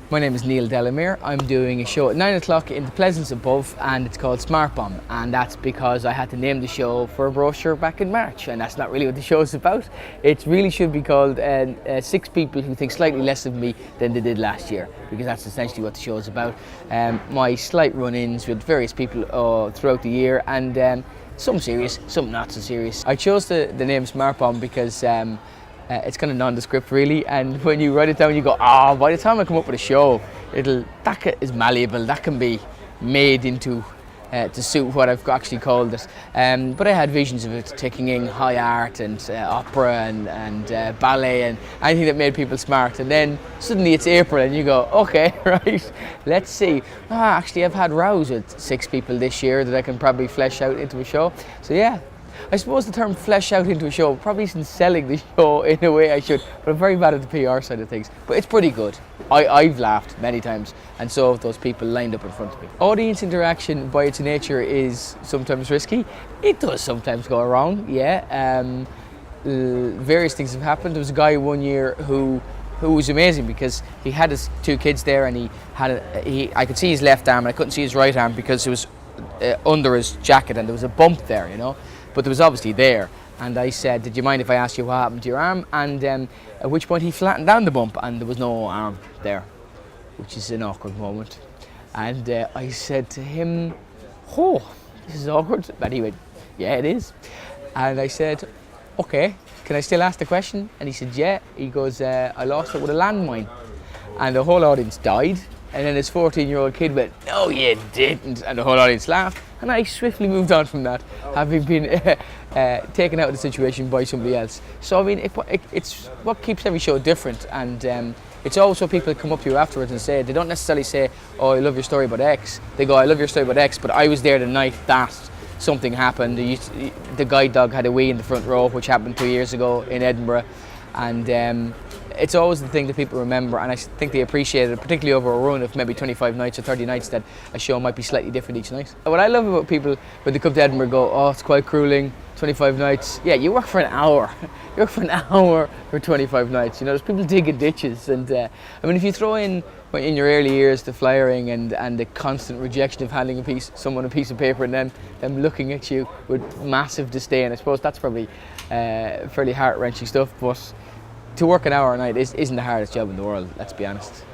My name is Neil Delamere. I'm doing a show at 9 o'clock in the Pleasance above, and it's called Smart Bomb, and that's because I had to name the show for a brochure back in March, and that's not really what the show is about. It really should be called 6 People Who Think Slightly Less of Me Than They Did Last Year, because that's essentially what the show is about. My slight run-ins with various people throughout the year, and some serious, some not so serious. I chose the name Smart Bomb because it's kind of nondescript really, and when you write it down you go, by the time I come up with a show, that is malleable, that can be made into to suit what I've actually called it. But I had visions of it taking in high art and opera and ballet and anything that made people smart, and then suddenly it's April and you go, okay, right, let's see. Actually I've had rows with 6 people this year that I can probably flesh out into a show. So yeah, I suppose the term flesh out into a show probably isn't selling the show in a way I should, but I'm very bad at the PR side of things. But it's pretty good. I've laughed many times, and so have those people lined up in front of me. Audience interaction by its nature is sometimes risky. It does sometimes go wrong, yeah. Various things have happened. There was a guy one year who was amazing because he had his 2 kids there, and I could see his left arm and I couldn't see his right arm because it was under his jacket and there was a bump there, you know. But there was obviously there, and I said, did you mind if I asked you what happened to your arm? And at which point he flattened down the bump and there was no arm there, which is an awkward moment. And I said to him, this is awkward. But he went, yeah, it is. And I said, okay, can I still ask the question? And he said, yeah. He goes, I lost it with a landmine. And the whole audience died. And then his 14-year-old kid went, no, you didn't. And the whole audience laughed. And I swiftly moved on from that, having been taken out of the situation by somebody else. So, I mean, it's what keeps every show different. And it's also people that come up to you afterwards and say, they don't necessarily say, oh, I love your story about X. They go, I love your story about X, but I was there the night that something happened. The guide dog had a wee in the front row, which happened 2 years ago in Edinburgh. And it's always the thing that people remember, and I think they appreciate it, particularly over a run of maybe 25 nights or 30 nights, that a show might be slightly different each night. What I love about people when they come to Edinburgh go, oh, it's quite grueling, 25 nights. Yeah, you work for an hour. You work for an hour for 25 nights. You know, there's people digging ditches, and I mean, if you throw in your early years the flyering and the constant rejection of handing someone a piece of paper and then them looking at you with massive disdain, I suppose that's probably fairly heart-wrenching stuff. But to work an hour a night isn't the hardest job in the world, let's be honest.